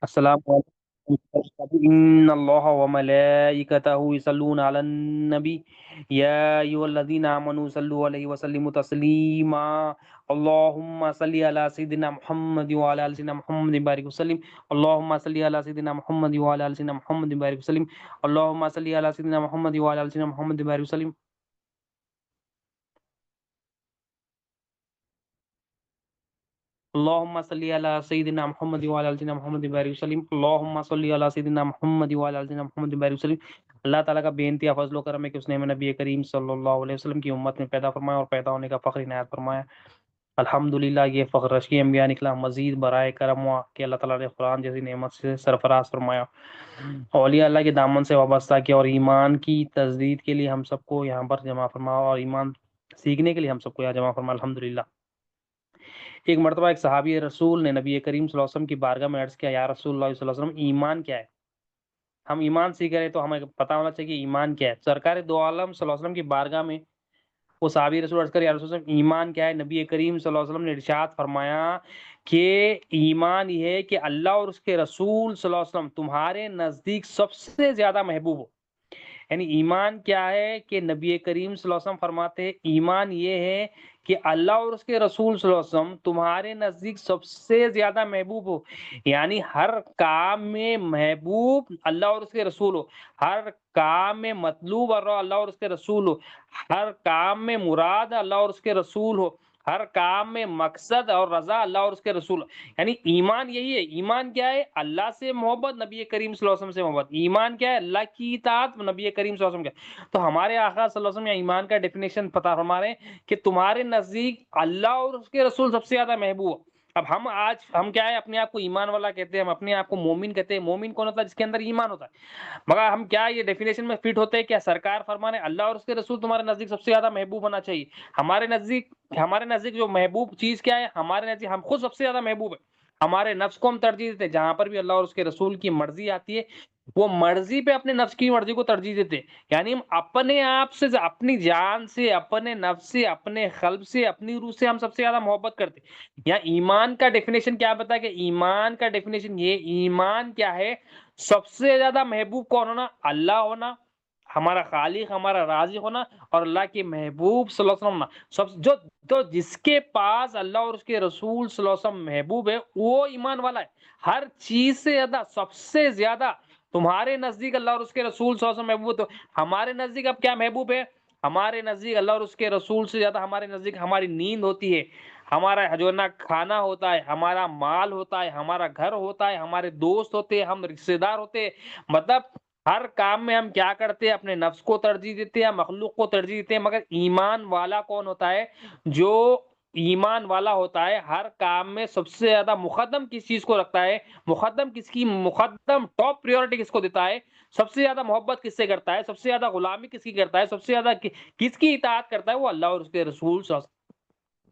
السلام علیکم ان اللہ وملائکتہ یصلون علی النبی یا ایھا الذین آمنوا صلوا علیہ وسلموا تسلیما اللهم صل علی سیدنا محمد وعلى ال سیدنا محمد بارک وسلم اللهم صل علی سیدنا محمد وعلى ال سیدنا محمد بارک وسلم اللهم صل علی سیدنا محمد وعلى ال سیدنا محمد بارک وسلم اللهم صل علی سیدنا محمد وعلى ال سیدنا محمد بارک وسلم اللهم صل علی سیدنا محمد وعلى ال سیدنا محمد بارک وسلم۔ اللہ تعالیٰ کا بے انتہا فضل و کرم ہے کہ اس نے ہمیں نبی کریم صلی اللہ علیہ وسلم کی امت میں پیدا فرمایا اور پیدا ہونے کا فخر عنایت فرمایا۔ الحمدللہ یہ فخر رشکی انبیاء نکلا، مزید برائے کرم ہوا کہ اللہ تعالیٰ نے قرآن جیسی نعمت سے سرفراز فرمایا، اولیاء اللہ کے دامن سے وابستہ کیا، اور ایمان کی تجدید کے لیے ہم سب کو یہاں پر جمع فرمایا، اور ایمان سیکھنے کے لیے ہم سب کو یہاں جمع فرمایا۔ الحمدللہ۔ ایک مرتبہ ایک صحابی رسول نے نبی کریم صلی اللہ علیہ وسلم کی بارگاہ میں عرض کیا، یا رسول اللہ صلی اللہ علیہ وسلم ایمان کیا ہے؟ ہم ایمان سیکھ رہے تو ہمیں پتہ ہونا چاہیے کہ ایمان کیا ہے۔ سرکار دو عالم صلی اللہ علیہ وسلم کی بارگاہ میں وہ صحابی رسول عرض کر، یا رسول اللہ ایمان کیا ہے؟ نبی کریم صلی اللہ علیہ وسلم نے ارشاد فرمایا کہ ایمان یہ ہے کہ اللہ اور اس کے رسول صلی اللہ علیہ وسلم تمہارے نزدیک سب سے زیادہ محبوب ہو۔ یعنی ایمان کیا ہے کہ نبی کریم صلی اللہ علیہ وسلم فرماتے ہیں ایمان یہ ہے کہ اللہ اور اس کے رسول صلی اللہ علیہ وسلم تمہارے نزدیک سب سے زیادہ محبوب ہو، یعنی ہر کام میں محبوب اللہ اور اس کے رسول ہو، ہر کام میں مطلوب اللہ اور اس کے رسول ہو، ہر کام میں مراد اللہ اور اس کے رسول ہو، ہر کام میں مقصد اور رضا اللہ اور اس کے رسول ہو۔ یعنی ایمان یہی ہے۔ ایمان کیا ہے؟ اللہ سے محبت، نبی کریم صلی اللہ علیہ وسلم سے محبت۔ ایمان کیا ہے؟ اللہ کی اطاعت، نبی کریم صلی اللہ علیہ وسلم کیا۔ تو ہمارے آقا صلی اللہ علیہ وسلم ایمان کا ڈیفینیشن پتہ فرما رہے ہیں کہ تمہارے نزدیک اللہ اور اس کے رسول سب سے زیادہ محبوب ہو۔ اب ہم کیا ہے، اپنے آپ کو ایمان والا کہتے ہیں، ہم اپنے آپ کو مومن کہتے ہیں۔ مومن کون ہوتا ہے؟ جس کے اندر ایمان ہوتا ہے۔ مگر ہم کیا یہ ڈیفینیشن میں فٹ ہوتے ہیں؟ کیا سرکار فرما رہے ہیں اللہ اور اس کے رسول تمہارے نزدیک سب سے زیادہ محبوب ہونا چاہیے؟ ہمارے نزدیک جو محبوب چیز کیا ہے؟ ہمارے نزدیک ہم خود سب سے زیادہ محبوب ہے۔ ہمارے نفس کو ہم ترجیح دیتے ہیں، جہاں پر بھی اللہ اور اس کے رسول کی مرضی آتی ہے وہ مرضی پہ اپنے نفس کی مرضی کو ترجیح دیتے ہیں۔ یعنی ہم اپنے آپ سے، اپنی جان سے، اپنے نفس سے، اپنے قلب سے، اپنی روح سے ہم سب سے زیادہ محبت کرتے ہیں۔ یا ایمان کا ڈیفینیشن کیا بتا کہ ایمان کا ڈیفینیشن یہ، ایمان کیا ہے؟ سب سے زیادہ محبوب کون ہونا؟ اللہ ہونا، ہمارا خالق، ہمارا رازق ہونا، اور اللہ کے محبوب صلی اللہ علیہ وسلم ہونا۔ تو جس کے پاس اللہ اور اس کے رسول صلی اللہ علیہ وسلم محبوب ہے وہ ایمان والا ہے۔ ہر چیز سے زیادہ، سب سے زیادہ تمہارے نزدیک اللہ اور اس کے رسول صلی اللہ علیہ وسلم محبوب، تو ہمارے نزدیک اب کیا محبوب ہے؟ ہمارے نزدیک اللہ اور اس کے رسول سے زیادہ ہمارے نزدیک ہماری نیند ہوتی ہے، ہمارا جو نا کھانا ہوتا ہے، ہمارا مال ہوتا ہے، ہمارا گھر ہوتا ہے، ہمارے دوست ہوتے ہیں، ہم رشتے دار ہوتے ہیں۔ مطلب ہر کام میں ہم کیا کرتے ہیں؟ اپنے نفس کو ترجیح دیتے ہیں، مخلوق کو ترجیح دیتے ہیں۔ مگر ایمان والا کون ہوتا ہے؟ جو ایمان والا ہوتا ہے ہر کام میں سب سے زیادہ مقدم کس چیز کو رکھتا ہے؟ مقدم کس کی؟ مقدم ٹاپ پریورٹی کس کو دیتا ہے؟ سب سے زیادہ محبت کس سے کرتا ہے؟ سب سے زیادہ غلامی کس کی کرتا ہے؟ سب سے زیادہ کس کی اطاعت کرتا ہے؟ وہ اللہ اور اس کے رسول صلی اللہ علیہ وسلم۔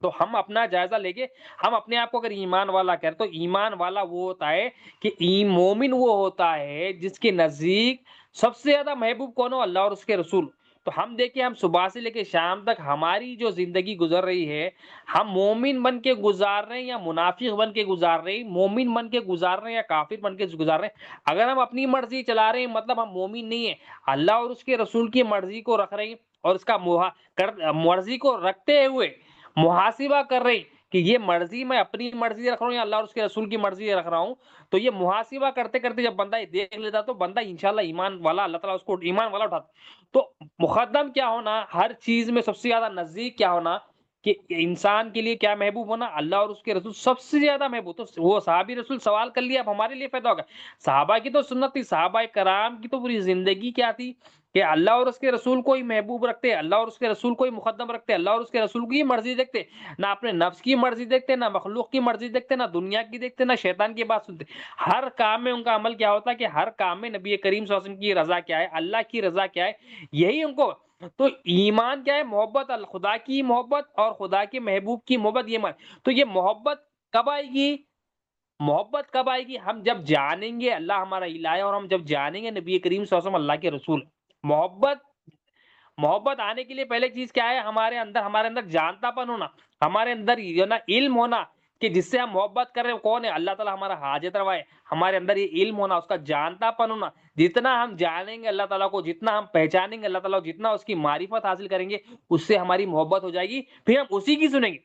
تو ہم اپنا جائزہ لے کے ہم اپنے آپ کو اگر ایمان والا کہتے تو ایمان والا وہ ہوتا ہے کہ مومن وہ ہوتا ہے جس کے نزدیک سب سے زیادہ محبوب کون ہو؟ اللہ اور اس کے رسول۔ تو ہم دیکھیں، ہم صبح سے لے کے شام تک ہماری جو زندگی گزر رہی ہے، ہم مومن بن کے گزار رہے ہیں یا منافق بن کے گزار رہے ہیں، مومن بن کے گزار رہے ہیں یا کافر بن کے گزار رہے ہیں۔ اگر ہم اپنی مرضی چلا رہے ہیں مطلب ہم مومن نہیں ہیں۔ اللہ اور اس کے رسول کی مرضی کو رکھ رہے ہیں اور اس کا مرضی کو رکھتے ہوئے محاسبہ کر رہے ہیں کہ یہ مرضی میں اپنی مرضی رکھ رہا ہوں یا اللہ اور اس کے رسول کی مرضی رکھ رہا ہوں، تو یہ محاسبہ کرتے کرتے جب بندہ یہ دیکھ لیتا تو بندہ انشاءاللہ ایمان والا، اللہ تعالیٰ اس کو ایمان والا اٹھاتا۔ تو مقدم کیا ہونا؟ ہر چیز میں سب سے زیادہ نزدیک کیا ہونا؟ کہ انسان کے لیے کیا محبوب ہونا؟ اللہ اور اس کے رسول سب سے زیادہ محبوب۔ تو وہ صحابی رسول سوال کر لیا، اب ہمارے لیے پیدا ہوگا۔ صحابہ کی تو سنت تھی، صحابہ کرام کی تو پوری زندگی کیا تھی کہ اللہ اور اس کے رسول کو ہی محبوب رکھتے، اللہ اور اس کے رسول کو ہی مقدم رکھتے، اللہ اور اس کے رسول کی مرضی دیکھتے، نہ اپنے نفس کی مرضی دیکھتے، نہ مخلوق کی مرضی دیکھتے، نہ دنیا کی دیکھتے، نہ شیطان کی بات سنتے۔ ہر کام میں ان کا عمل کیا ہوتا ہے کہ ہر کام میں نبی کریم صلی اللہ علیہ وسلم کی رضا کیا ہے، اللہ کی رضا کیا ہے، یہی ان کو۔ تو ایمان کیا ہے؟ محبت، خدا کی محبت اور خدا کے محبوب کی محبت، یہ تو یہ محبت کب آئے گی؟ محبت کب آئے گی؟ ہم جب جانیں گے اللہ ہمارا الہ ہے، اور ہم جب جانیں گے نبی کریم صلی اللہ علیہ وسلم اللہ کے رسول۔ محبت آنے کے لیے پہلے چیز کیا ہے؟ ہمارے اندر جانتا پن ہونا، ہمارے اندر نا علم ہونا کہ جس سے ہم محبت کر رہے ہیں کون ہے؟ اللہ تعالیٰ ہمارا حاجت روا ہے. ہمارے اندر یہ علم ہونا، اس کا جانتا پن ہونا. جتنا ہم جانیں گے اللہ تعالیٰ کو، جتنا ہم پہچانیں گے اللہ تعالیٰ کو، جتنا اس کی معرفت حاصل کریں گے، اس سے ہماری محبت ہو جائے گی، پھر ہم اسی کی سنیں گے.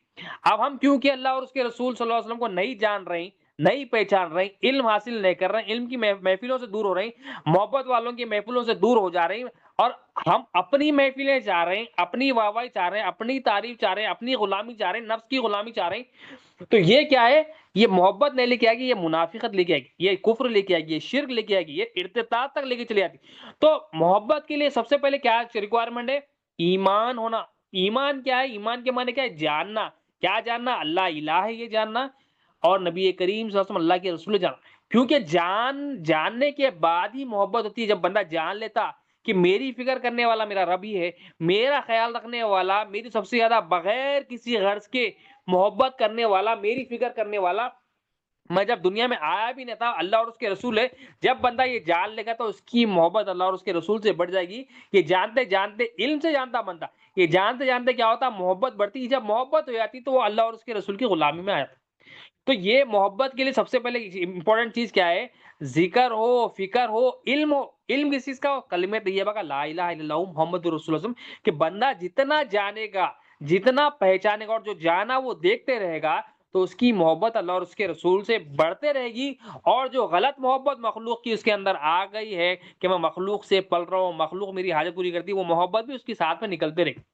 اب ہم کیونکہ اللہ اور اس کے رسول صلی اللہ علیہ وسلم کو نہیں جان رہے ہیں، نہیں پہچان رہے ہیں، علم حاصل نہیں کر رہے ہیں، علم کی محفلوں سے دور ہو رہے ہیں، محبت والوں کی محفلوں سے دور ہو جا رہے ہیں، اور ہم اپنی محفلیں چاہ رہے ہیں، اپنی واہواہی چاہ رہے ہیں، اپنی تعریف چاہ رہے ہیں، اپنی غلامی چاہ رہے ہیں، نفس کی غلامی چاہ رہے ہیں، تو یہ کیا ہے؟ یہ محبت نہیں لے کے آئے گی، یہ منافقت لے کے آئے گی، یہ کفر لے کے آئے گی، یہ شرک لے کے آئے گی، یہ ارتداد تک لے کے چلی آتی. تو محبت کے لیے سب سے پہلے کیا ریکوائرمنٹ ہے؟ ایمان ہونا. ایمان کیا ہے؟ ایمان کے معنی کیا ہے؟ جاننا. کیا جاننا؟ اللہ الہ ہے یہ جاننا، اور نبی کریم صلی اللہ علیہ وسلم اللہ کے رسول جاننا. کیونکہ جاننے کے بعد ہی محبت ہوتی ہے. جب بندہ جان لیتا کہ میری فکر کرنے والا میرا رب ہی ہے، میرا خیال رکھنے والا، میری سب سے زیادہ بغیر کسی غرض کے محبت کرنے والا، میری فکر کرنے والا، میں جب دنیا میں آیا بھی نہیں تھا، اللہ اور اس کے رسول ہے. جب بندہ یہ جان لے گا تو اس کی محبت اللہ اور اس کے رسول سے بڑھ جائے گی. یہ جانتے جانتے، علم سے جانتا بندہ، یہ جانتے جانتے کیا ہوتا؟ محبت بڑھتی. جب محبت ہو جاتی تو وہ اللہ اور اس کے رسول کی غلامی میں آ جاتا. تو یہ محبت کے لیے سب سے پہلے امپورٹنٹ چیز کیا ہے؟ ذکر ہو، فکر ہو، علم ہو. علم کس چیز کا ہو؟ کلمہ طیبہ کا، لا الہ الا اللہ محمد رسول اللہ، کہ بندہ جتنا جانے گا، جتنا پہچانے گا، اور جو جانا وہ دیکھتے رہے گا، تو اس کی محبت اللہ اور اس کے رسول سے بڑھتے رہے گی. اور جو غلط محبت مخلوق کی اس کے اندر آ گئی ہے کہ میں مخلوق سے پل رہا ہوں، مخلوق میری حاجت پوری کرتی ہے، وہ محبت بھی اس کے ساتھ میں نکلتے رہے گی.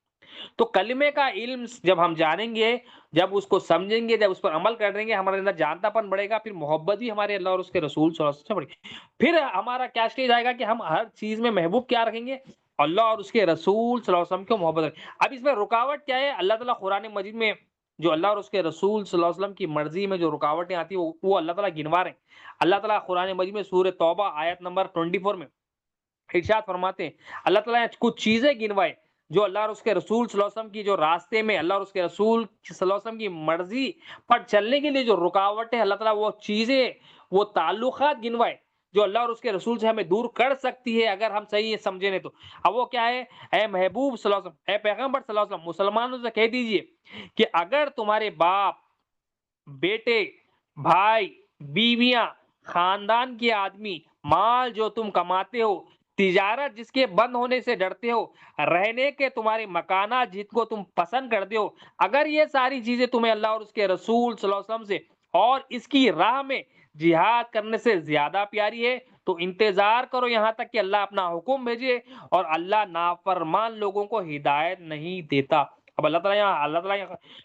تو کلمے کا علم جب ہم جانیں گے، جب اس کو سمجھیں گے، جب اس پر عمل کریں گے، ہمارے اندر جانتا پن بڑھے گا، پھر محبت بھی ہمارے اللہ اور اس کے رسول صلی اللہ علیہ وسلم سے بڑھے گی. پھر ہمارا کیا اسٹیج آئے گا کہ ہم ہر چیز میں محبوب کیا رکھیں گے؟ اللہ اور اس کے رسول صلی اللہ علیہ وسلم کو محبت رکھیں. اب اس میں رکاوٹ کیا ہے؟ اللہ تعالیٰ قرآن مجید میں جو اللہ اور اس کے رسول صلی اللہ علیہ وسلم کی مرضی میں جو رکاوٹیں آتی ہیں وہ اللہ تعالیٰ گنوا رہے ہیں. اللہ تعالیٰ قرآن مجید میں سورہ توبہ آیت نمبر 24 میں ارشاد فرماتے ہیں، اللہ تعالیٰ نے کچھ چیزیں گنوائے جو اللہ اور اس کے رسول صلی اللہ علیہ وسلم کی جو راستے میں اللہ اور اس کے رسول صلی اللہ علیہ وسلم کی مرضی پر چلنے کے لیے جو رکاوٹیں، اللہ تعالیٰ وہ چیزیں، وہ تعلقات گنوائے جو اللہ اور اس کے رسول سے ہمیں دور کر سکتی ہے اگر ہم صحیح سمجھیں نہیں تو. اب وہ کیا ہے؟ اے محبوب صلی اللہ علیہ وسلم، اے پیغمبر صلی اللہ علیہ وسلم، مسلمانوں سے کہہ دیجئے کہ اگر تمہارے باپ، بیٹے، بھائی، بیویاں، خاندان کے آدمی، مال جو تم کماتے ہو، تجارت جس کے بند ہونے سے ڈرتے ہو، رہنے کے تمہارے مکانات جن کو تم پسند کرتے ہو، اگر یہ ساری چیزیں تمہیں اللہ اور اس کے رسول صلی اللہ علیہ وسلم سے اور اس کی راہ میں جہاد کرنے سے زیادہ پیاری ہے، تو انتظار کرو یہاں تک کہ اللہ اپنا حکم بھیجے، اور اللہ نافرمان لوگوں کو ہدایت نہیں دیتا. اب اللہ تعالیٰ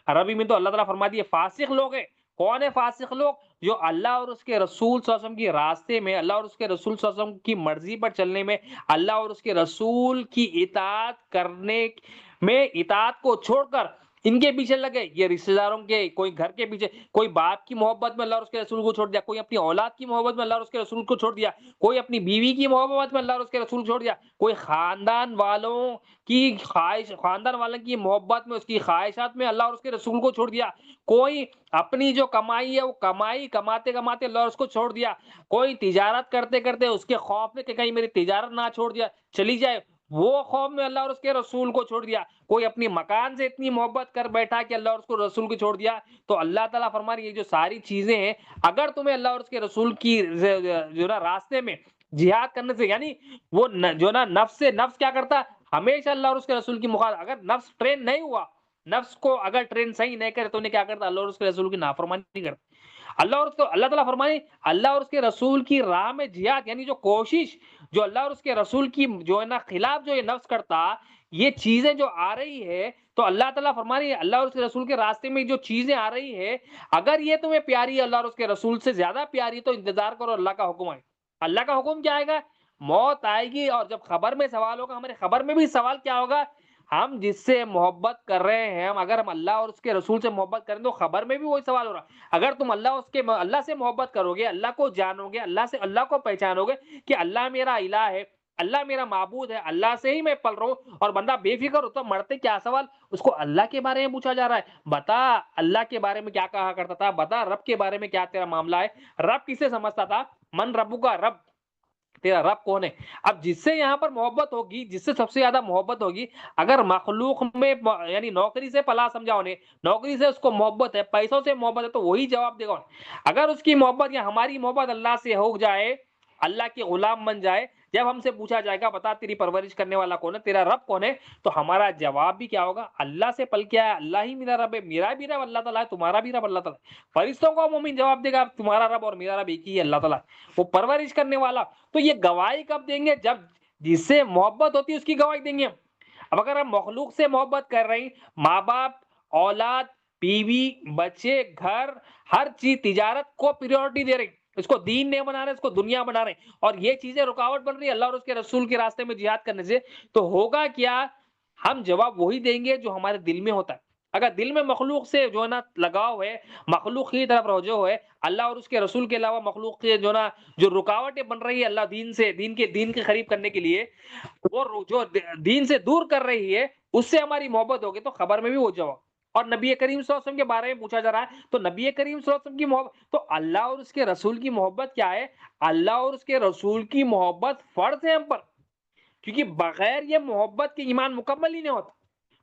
عربی میں تو اللہ تعالیٰ فرما دیے فاسق لوگ ہیں. کون ہے فاسق لوگ؟ جو اللہ اور اس کے رسول صلی اللہ علیہ وسلم کی راستے میں، اللہ اور اس کے رسول صلی اللہ علیہ وسلم کی مرضی پر چلنے میں، اللہ اور اس کے رسول کی اطاعت کرنے میں، اطاعت کو چھوڑ کر ان کے پیچھے لگے. یہ رشتہ داروں کے، کوئی گھر کے پیچھے، کوئی باپ کی محبت میں اللہ اور اس کے رسول کو چھوڑ دیا، کوئی اپنی اولاد کی محبت میں اللہ اور اس کے رسول کو چھوڑ دیا، کوئی اپنی بیوی کی محبت میں اللہ اور اس کے رسول کو چھوڑ دیا، کوئی خاندان والوں کی خواہش، خاندان والوں کی محبت میں، اس کی خواہشات میں اللہ اور اس کے رسول کو چھوڑ دیا، کوئی اپنی جو کمائی ہے وہ کمائی کماتے کماتے اللہ اور اس کو چھوڑ دیا، کوئی تجارت کرتے کرتے اس کے خوف میں کہ کہیں میری تجارت نہ چھوڑ دیا چلی جائے، وہ خوف میں اللہ اور اس کے رسول کو چھوڑ دیا، کوئی اپنی مکان سے اتنی محبت کر بیٹھا کہ اللہ اور اس کو رسول کو چھوڑ دیا. تو اللہ تعالیٰ فرما رہی ہے یہ جو ساری چیزیں ہیں، اگر تمہیں اللہ اور اس کے رسول کی جو نا راستے میں جہاد کرنے سے، یعنی وہ جو نا نفس سے، نفس کیا کرتا؟ ہمیشہ اللہ اور اس کے رسول کی مخالفت. اگر نفس ٹرین نہیں ہوا، نفس کو اگر ٹرین صحیح نہیں کرے تو انہیں کیا کرتا؟ اللہ اور اس کے رسول کی نافرمانی کرتا. اللہ تعالیٰ فرمائے اللہ اور اس کے رسول کی راہ میں جہاد، یعنی جو کوشش جو اللہ اور اس کے رسول کی جو ہے نا خلاف جو یہ نفس کرتا، یہ چیزیں جو آ رہی ہے، تو اللہ تعالیٰ فرما رہی ہے اللہ اور اس کے رسول کے راستے میں جو چیزیں آ رہی ہے، اگر یہ تمہیں پیاری ہے، اللہ اور اس کے رسول سے زیادہ پیاری ہے، تو انتظار کرو اللہ کا حکم آئے. اللہ کا حکم کیا آئے گا؟ موت آئے گی. اور جب خبر میں سوال ہوگا، ہمارے خبر میں بھی سوال کیا ہوگا؟ ہم جس سے محبت کر رہے ہیں، اگر ہم اللہ اور اس کے رسول سے محبت کریں تو خبر میں بھی وہی سوال ہو رہا. اگر تم اللہ سے محبت کرو گے، اللہ کو جانو گے، اللہ کو پہچانو گے کہ اللہ میرا الہ ہے، اللہ میرا معبود ہے، اللہ سے ہی میں پل رہا ہوں، اور بندہ بے فکر ہوتا مرتے کیا سوال؟ اس کو اللہ کے بارے میں پوچھا جا رہا ہے، بتا اللہ کے بارے میں کیا کہا کرتا تھا، بتا رب کے بارے میں کیا تیرا معاملہ ہے. رب کسے سمجھتا تھا؟ من ربو کا رب، تیرا رب کون ہے؟ اب جس سے یہاں پر محبت ہوگی، جس سے سب سے زیادہ محبت ہوگی، اگر مخلوق میں یعنی نوکری سے پلا سمجھا انہیں، نوکری سے اس کو محبت ہے، پیسوں سے محبت ہے، تو وہی جواب دے گا۔ اگر اس کی محبت یا ہماری محبت اللہ سے ہو جائے، اللہ کے غلام بن جائے، جب ہم سے پوچھا جائے گا بتا تیری پرورش کرنے والا کون ہے، تیرا رب کون ہے، تو ہمارا جواب بھی کیا ہوگا؟ اللہ سے پل کیا ہے، اللہ ہی میرا رب ہے، میرا بھی رب اللہ تعالیٰ ہے، تمہارا بھی رب اللہ تعالیٰ ہے۔ فرشتوں کو مومن جواب دے گا تمہارا رب اور میرا رب ایک ہی ہے، اللہ تعالیٰ وہ پرورش کرنے والا۔ تو یہ گواہی کب دیں گے؟ جب جس سے محبت ہوتی ہے اس کی گواہی دیں گے۔ اب اگر ہم مخلوق سے محبت کر رہے ہیں، ماں باپ، اولاد، بیوی، بچے، گھر، ہر چیز، تجارت کو پریورٹی دے رہے ہیں، اس کو دین نہیں بنا رہے، اس کو دنیا بنا رہے ہیں، اور یہ چیزیں رکاوٹ بن رہی ہے اللہ اور اس کے رسول کے راستے میں جہاد کرنے سے، تو ہوگا کیا؟ ہم جواب وہی دیں گے جو ہمارے دل میں ہوتا ہے۔ اگر دل میں مخلوق سے جو ہے نا لگاؤ ہے، مخلوق کی طرف رجوع ہے، اللہ اور اس کے رسول کے علاوہ مخلوق کے جو نا جو رکاوٹیں بن رہی ہے اللہ دین سے، دین کے قریب کرنے کے لیے، وہ جو دین سے دور کر رہی ہے، اس سے ہماری محبت ہوگی، تو خبر میں بھی وہ جواب۔ اور نبی کریم صلی اللہ علیہ وسلم کے بارے میں پوچھا جا رہا ہے، تو نبی کریم صلی اللہ علیہ وسلم کی محبت، تو اللہ اور اس کے رسول کی محبت کیا ہے؟ اللہ اور اس کے رسول کی محبت فرض ہے ہم پر، کیونکہ بغیر یہ محبت کے ایمان مکمل ہی نہیں ہوتا۔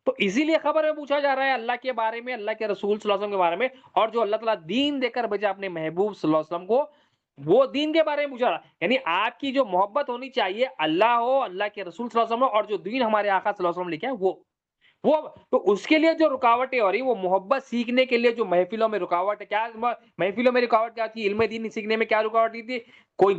تو اسی لیے خبر میں پوچھا جا رہا ہے اللہ کے بارے میں، اللہ کے رسول صلی اللہ علیہ وسلم کے بارے میں، اور جو اللہ تعالیٰ دین دے کر بھیجا اپنے محبوب صلی اللہ علیہ وسلم کو، وہ دین کے بارے میں پوچھا رہا ہے۔ یعنی آپ کی جو محبت ہونی چاہیے اللہ ہو، اللہ کے رسول صلی اللہ علیہ وسلم ہو، اور جو دین ہمارے آقا صلی اللہ علیہ وسلم لے کے آئے وہ تو اس کے لیے جو رکاوٹیں ہو رہی، وہ محبت سیکھنے کے لیے جو محفلوں میں رکاوٹ ہے، کیا محفلوں میں رکاوٹ کیا تھی؟ علم دین سیکھنے میں کیا رکاوٹ تھی؟ کوئی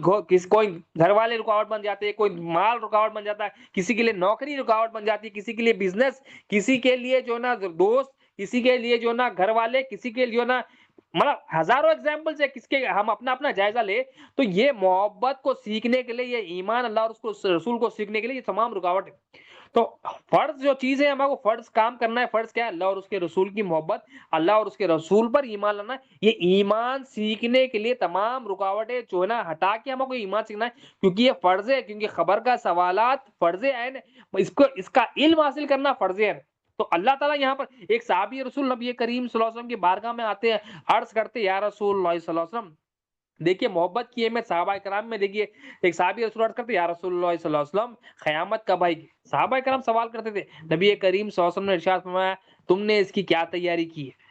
گھر والے رکاوٹ بن جاتے ہیں، کوئی مال رکاوٹ بن جاتا ہے، کسی کے لیے نوکری رکاوٹ بن جاتی ہے، کسی کے لیے بزنس، کسی کے لیے جو نا دوست، کسی کے لیے جو نا گھر والے، کسی کے لیے نا مطلب ہزاروں ایگزامپلس ہے، کس کے ہم اپنا اپنا جائزہ لے تو یہ محبت کو سیکھنے کے لیے، یہ ایمان اللہ اور اس کو رسول کو سیکھنے کے لیے یہ تمام رکاوٹ ہے۔ تو فرض جو چیز ہے ہمارا، وہ فرض کام کرنا ہے، فرض کیا ہے؟ اللہ اور اس کے رسول کی محبت، اللہ اور اس کے رسول پر ایمان لانا ہے۔ یہ ایمان سیکھنے کے لیے تمام رکاوٹیں جو ہے نا ہٹا کے ہم کو ایمان سیکھنا ہے، کیونکہ یہ فرض ہے، کیونکہ خبر کا سوالات فرض عین ہے، اس کا علم حاصل کرنا فرض ہے۔ تو اللہ تعالیٰ یہاں پر ایک صحابی رسول نبی کریم صلی اللہ علیہ وسلم کی بارگاہ میں آتے ہیں، عرض کرتے یا رسول اللہ صلی اللہ علیہ وسلم، دیکھیے محبت کی اہمیت صحابہ کرام میں، دیکھیے ایک صحابی رسول عرض کرتے یا رسول اللہ صلی اللہ علیہ وسلم قیامت کب آئے گی؟ صحابہ کرام سوال کرتے تھے، نبی کریم صلی اللہ علیہ وسلم نے ارشاد فرمایا تم نے اس کی کیا تیاری کی ہے؟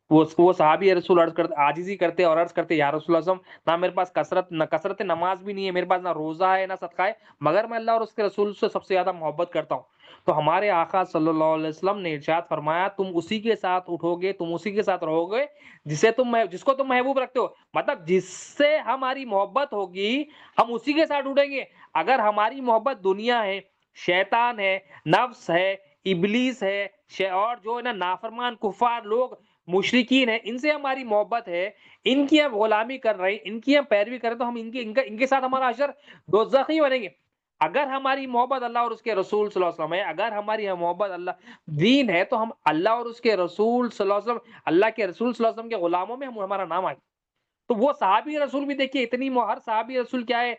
وہ صحابی رسول عرض کرتے، عاجزی کرتے اور عرض کرتے یا رسول اللہ صلی اللہ علیہ وسلم، نہ میرے پاس کثرت نماز بھی نہیں ہے، میرے پاس نہ روزہ ہے نہ صدقہ ہے، مگر میں اللہ اور اس کے رسول سے سب سے زیادہ محبت کرتا ہوں۔ تو ہمارے آقا صلی اللہ علیہ وسلم نے ارشاد فرمایا تم اسی کے ساتھ اٹھو گے، تم اسی کے ساتھ رہو گے جس کو تم محبوب رکھتے ہو، مطلب جس سے ہماری محبت ہوگی ہم اسی کے ساتھ اٹھیں گے۔ اگر ہماری محبت دنیا ہے، شیطان ہے، نفس ہے، ابلیس ہے، اور جو ہے نا نافرمان کفار لوگ، مشرکین ہیں، ان سے ہماری محبت ہے، ان کی ہم غلامی کر رہے ہیں، ان کی ہم پیروی کر رہے ہیں، تو ہم ان کے ساتھ ہمارا حشر دوزخی بنیں گے۔ اگر ہماری محبت اللہ اور اس کے رسول صلی اللہ علیہ وسلم ہے، اگر ہماری محبت اللہ دین ہے، تو ہم اللہ اور اس کے رسول صلی اللہ علیہ وسلم، اللہ کے رسول صلی اللہ علیہ وسلم کے غلاموں میں ہمارا نام آئے۔ تو وہ صحابی رسول بھی دیکھیے اتنی ہر صحابی رسول کیا ہے،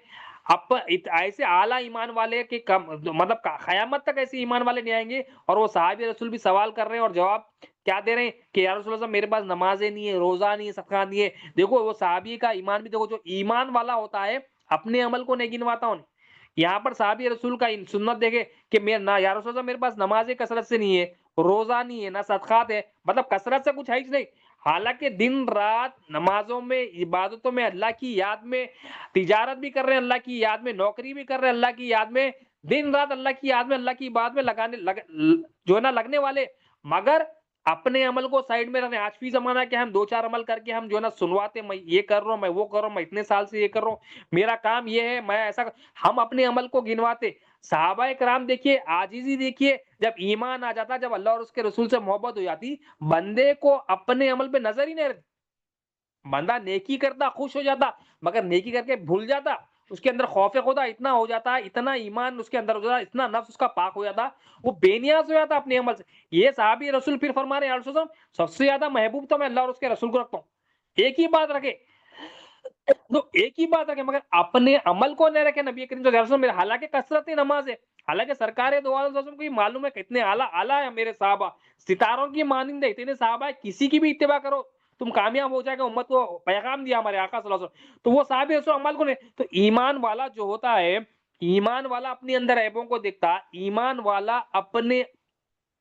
ایسے اعلیٰ ایمان والے کہ مطلب قیامت تک ایسے ایمان والے نہیں آئیں گے، اور وہ صحابی رسول بھی سوال کر رہے ہیں اور جواب کیا دے رہے ہیں کہ یا رسول اللہ میرے پاس نمازیں نہیں ہے، روزہ نہیں ہے، صدقہ نہیں ہے۔ دیکھو وہ صحابی کا ایمان بھی دیکھو، جو ایمان والا ہوتا ہے اپنے عمل کو نہیں گنواتا ہوں۔ یہاں پر صحابی رسول کا سنت دیکھے کہ نہ یا رسول اللہ میرے پاس نمازیں کثرت سے نہیں ہے، روزہ نہیں ہے، نہ صدقات ہے، مطلب کثرت سے کچھ ہے ہی نہیں، حالانکہ دن رات نمازوں میں، عبادتوں میں، اللہ کی یاد میں، تجارت بھی کر رہے ہیں اللہ کی یاد میں، نوکری بھی کر رہے ہیں اللہ کی یاد میں، دن رات اللہ کی یاد میں، اللہ کی بات میں جو ہے نا لگنے والے، مگر اپنے عمل کو سائڈ میں رکھنے۔ آج بھی زمانہ کہ ہم دو چار عمل کر کے ہم جو ہے نا سنواتے، میں یہ کر رہا ہوں، میں وہ کر رہا ہوں، میں اتنے سال سے یہ کر رہا ہوں، میرا کام یہ ہے، میں ایسا، ہم اپنے عمل کو گنواتے۔ صحابہ کرام دیکھیے عاجزی، دیکھیے جب ایمان آ جاتا، جب اللہ اور اس کے رسول سے محبت ہو جاتی، بندے کو اپنے عمل پہ نظر ہی نہیں رہتی، بندہ نیکی کرتا خوش ہو جاتا، مگر نیکی کر کے بھول جاتا، اس کے اندر خوف خدا اتنا ہو جاتا ہے، اتنا ایمان اس کے اندر ہو جاتا، اتنا نفس اس کا پاک ہو جاتا، وہ بے نیاز ہو جاتا اپنے عمل سے۔ یہ صحابی رسول پھر فرما رہے ہیں سب سے زیادہ محبوب تو میں اللہ اور اس کے رسول کو رکھتا ہوں۔ ایک ہی بات رکھے، تو ایک ہی بات رکھے، مگر اپنے عمل کو نہیں رکھے نبی کریم صلی اللہ علیہ وسلم۔ حالانکہ کثرت نماز ہے، حالانکہ سرکار دو عالم صلی اللہ علیہ وسلم کو یہ معلوم ہے کتنے اعلیٰ ہے میرے صحابہ، ستاروں کی مانند ہے اتنے صحابہ ہے، کسی کی بھی اتباع کرو تم کامیاب ہو جائے گا، امت کو پیغام دیا ہمارے آقا صلی اللہ علیہ وسلم، تو وہ صحابی اس عمل کو نہیں، تو ایمان والا جو ہوتا ہے، ایمان والا اپنے اندر عیبوں کو دیکھتا، ایمان والا اپنے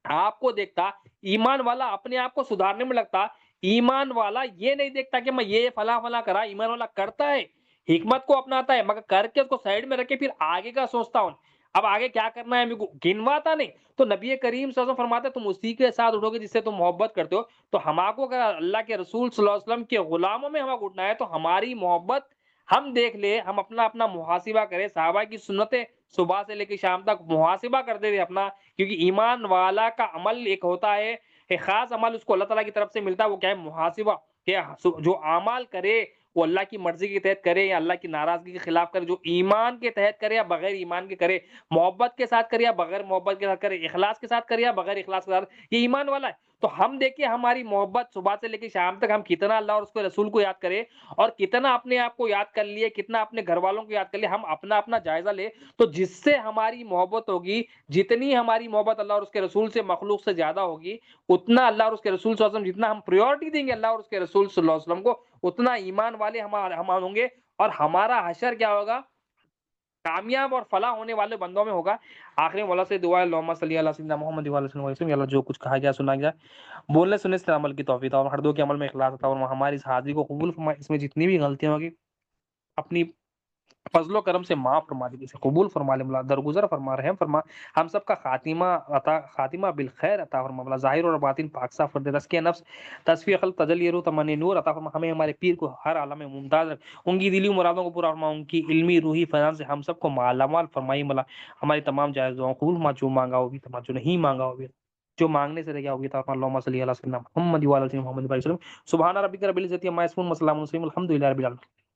آپ کو دیکھتا، ایمان والا اپنے آپ کو سدھارنے میں لگتا، ایمان والا یہ نہیں دیکھتا کہ میں یہ فلاں فلاں کرا، ایمان والا کرتا ہے، حکمت کو اپناتا ہے، مگر کر کے اس کو سائڈ میں رکھ کے پھر آگے کا سوچتا ہوں، اب آگے کیا کرنا ہے میرے کو گنواتا نہیں۔ تو نبی کریم صلی اللہ علیہ وسلم فرماتے تم اسی کے ساتھ اٹھو گے جس سے تم محبت کرتے ہو، تو ہم کو اگر اللہ کے رسول صلی اللہ علیہ وسلم کے غلاموں میں ہم اٹھنا ہے تو ہماری محبت ہم دیکھ لے، ہم اپنا اپنا محاسبہ کریں، صحابہ کی سنتیں صبح سے لے کے شام تک محاسبہ کرتے تھے اپنا، کیونکہ ایمان والا کا عمل ایک ہوتا ہے، ایک خاص عمل اس کو اللہ تعالیٰ کی طرف سے ملتا ہے، وہ کیا ہے؟ محاسبہ، کہ جو اعمال کرے وہ اللہ کی مرضی کے تحت کرے یا اللہ کی ناراضگی کے خلاف کرے، جو ایمان کے تحت کرے یا بغیر ایمان کے کرے، محبت کے ساتھ کرے یا بغیر محبت کے ساتھ کرے، اخلاص کے ساتھ کرے یا بغیر اخلاص کے ساتھ، یہ ایمان والا ہے۔ تو ہم دیکھیں ہماری محبت صبح سے لے کے شام تک ہم کتنا اللہ اور اس کے رسول کو یاد کرے، اور کتنا اپنے آپ کو یاد کر لیے، کتنا اپنے گھر والوں کو یاد کر لیے، ہم اپنا اپنا جائزہ لے، تو جس سے ہماری محبت ہوگی، جتنی ہماری محبت اللہ اور اس کے رسول سے مخلوق سے زیادہ ہوگی، اتنا اللہ اور اس کے رسول صلی اللہ علیہ وسلم، جتنا ہم پریورٹی دیں گے اللہ اور اس کے رسول صلی اللہ علیہ وسلم کو، اتنا ایمان والے ہم ہوں گے، اور ہمارا حشر کیا ہوگا؟ کامیاب اور فلاح ہونے والے بندوں میں ہوگا۔ آخری میں مولا سے دعا ہے، اللہم صلی اللہ سیدنا محمد وعلی آلہ وسلم، یا اللہ جو کچھ کہا گیا سنا گیا بولنے سننے سے عمل کی توفیق عطا، اور ہر دو کے عمل میں اخلاص عطا، اور ہماری اس حاضری کو قبول فرمائے، اس میں جتنی بھی غلطیاں ہوگی اپنی فضل و کرم سے معاف فرما دیجیے، اسے قبول فرما لے مولا، درگزر فرما، رحم فرما، ہم سب کا خاتمہ بالخیر عطا فرما مولا، ظاہر اور باطن پاک صاف کر دے، تزکیہ نفس، تصفیہ خلق، تجلی روح، تمنی نور عطا فرما، ہمیں ہمارے پیر کو ہر عالم میں ممتاز رکھ، ان کی دلی مرادوں کو پورا فرما، ان کی علمی روحی فیضان سے ہم سب کو مالا مال فرمائی مولا، ہماری تمام جائز دعاؤں قبول فرما، جو مانگا ہو بھی تمام، جو نہیں مانگا ہو بھی، جو مانگنے سے رہ گیا ہوگی، اللہم صلی علی سیدنا محمد وعلی آلہ محمد وسلم، سبحان ربک رب العزت عما یصفون، وسلام علی المرسلین، الحمد للہ رب العالمین۔